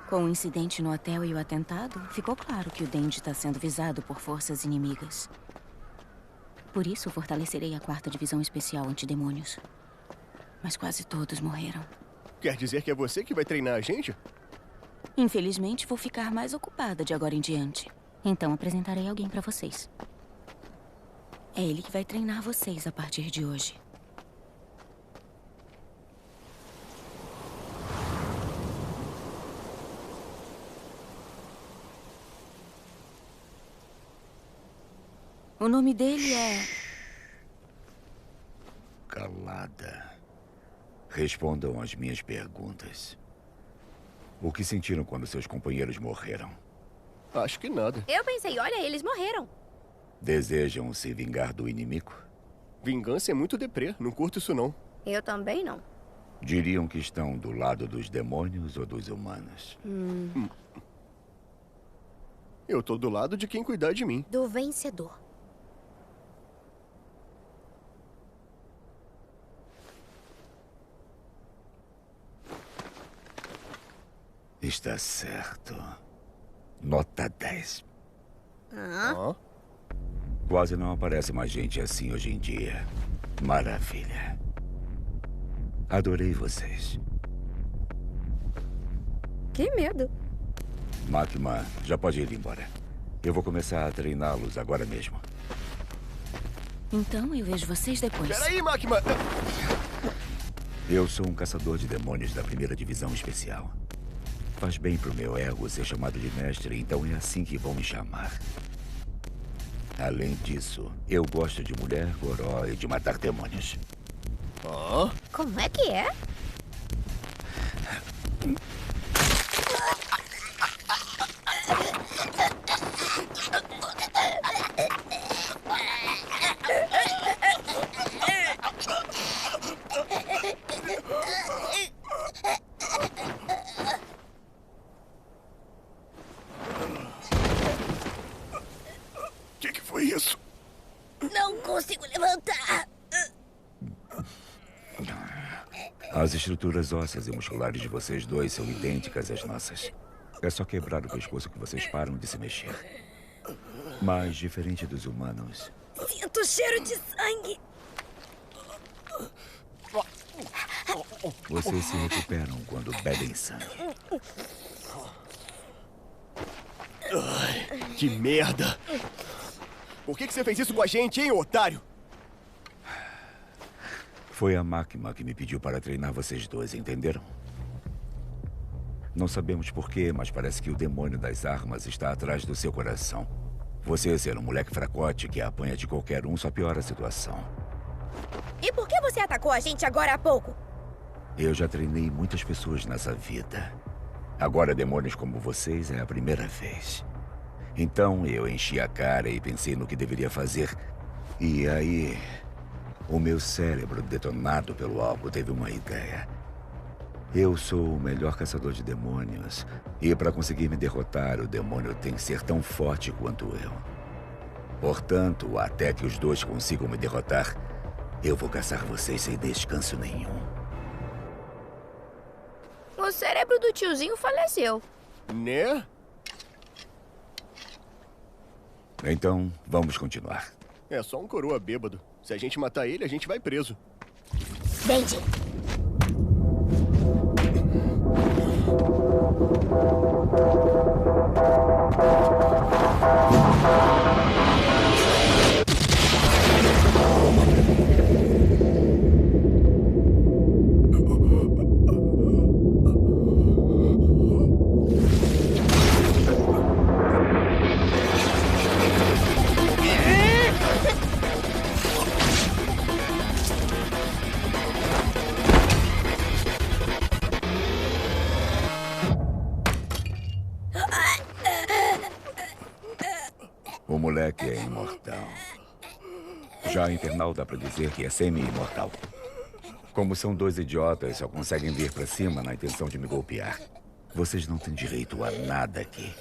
Com o incidente no hotel e o atentado, ficou claro que o Dendi está sendo visado por forças inimigas. Por isso, fortalecerei a 4ª Divisão Especial Antidemônios. Mas quase todos morreram. Quer dizer que é você que vai treinar a gente? Infelizmente, vou ficar mais ocupada de agora em diante. Então, apresentarei alguém pra vocês. É ele que vai treinar vocês a partir de hoje. O nome dele é... Calada. Respondam às minhas perguntas. O que sentiram quando seus companheiros morreram? Acho que nada. Eu pensei, olha, eles morreram. Desejam se vingar do inimigo? Vingança é muito deprê. Não curto isso, não. Eu também não. Diriam que estão do lado dos demônios ou dos humanos? Eu tô do lado de quem cuidar de mim. Do vencedor. Está certo. Nota 10. Ah? Quase não aparece mais gente assim hoje em dia. Maravilha. Adorei vocês. Que medo. Makima, já pode ir embora. Eu vou começar a treiná-los agora mesmo. Então, eu vejo vocês depois. Peraí, Makima! Eu sou um caçador de demônios da 1ª Divisão Especial. Faz bem pro meu ego ser chamado de mestre, então é assim que vão me chamar. Além disso, eu gosto de mulher, goró e de matar demônios. Ah? Como é que é? Que foi isso? Não consigo levantar. As estruturas ósseas e musculares de vocês dois são idênticas às nossas. É só quebrar o pescoço que vocês param de se mexer. Mas, diferente dos humanos... Sinto cheiro de sangue. Vocês se recuperam quando bebem sangue. Ai, que merda! Por que você fez isso com a gente, hein, otário? Foi a Makima que me pediu para treinar vocês dois, entenderam? Não sabemos porquê, mas parece que o demônio das armas está atrás do seu coração. Você ser um moleque fracote que apanha de qualquer um só piora a situação. E por que você atacou a gente agora há pouco? Eu já treinei muitas pessoas nessa vida. Agora demônios como vocês é a primeira vez. Então eu enchi a cara e pensei no que deveria fazer. E aí... o meu cérebro, detonado pelo álcool, teve uma ideia. Eu sou o melhor caçador de demônios. E para conseguir me derrotar, o demônio tem que ser tão forte quanto eu. Portanto, até que os dois consigam me derrotar, eu vou caçar vocês sem descanso nenhum. O cérebro do tiozinho faleceu. Né? Então, vamos continuar. É só um coroa bêbado. Se a gente matar ele, a gente vai preso. Dendi. O moleque é imortal. Já Infernal dá pra dizer que é semi-imortal. Como são dois idiotas, só conseguem vir pra cima na intenção de me golpear. Vocês não têm direito a nada aqui.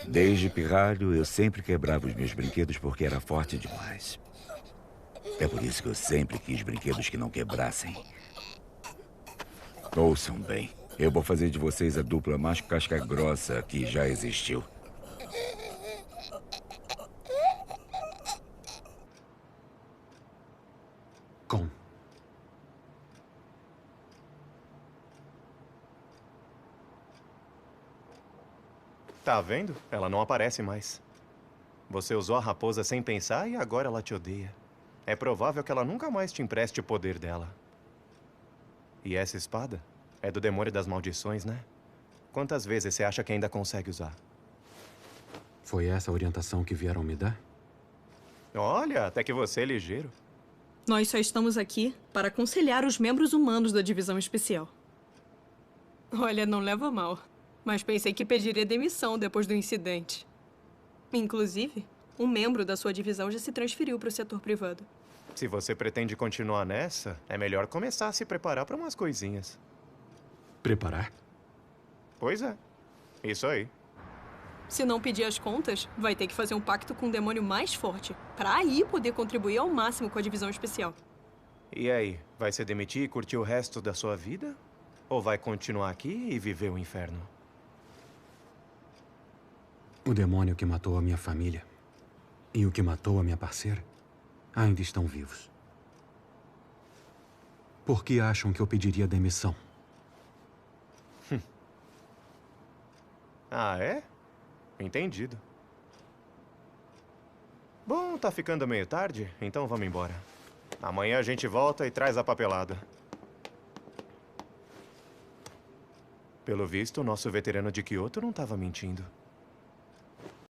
Desde pirralho, eu sempre quebrava os meus brinquedos porque era forte demais. É por isso que eu sempre quis brinquedos que não quebrassem. Ouçam bem. Eu vou fazer de vocês a dupla mais casca-grossa que já existiu. Com. Tá vendo? Ela não aparece mais. Você usou a raposa sem pensar e agora ela te odeia. É provável que ela nunca mais te empreste o poder dela. E essa espada é do demônio das maldições, né? Quantas vezes você acha que ainda consegue usar? Foi essa a orientação que vieram me dar? Olha, até que você é ligeiro. Nós só estamos aqui para aconselhar os membros humanos da Divisão Especial. Olha, não leva a mal, mas pensei que pediria demissão depois do incidente. Inclusive, um membro da sua divisão já se transferiu para o setor privado. Se você pretende continuar nessa, é melhor começar a se preparar para umas coisinhas. Preparar? Pois é. Isso aí. Se não pedir as contas, vai ter que fazer um pacto com um demônio mais forte, para aí poder contribuir ao máximo com a Divisão Especial. E aí, vai se demitir e curtir o resto da sua vida? Ou vai continuar aqui e viver o inferno? O demônio que matou a minha família e o que matou a minha parceira ainda estão vivos. Por que acham que eu pediria demissão? Ah, é? Entendido. Bom, tá ficando meio tarde, então vamos embora. Amanhã a gente volta e traz a papelada. Pelo visto, o nosso veterano de Kyoto não estava mentindo.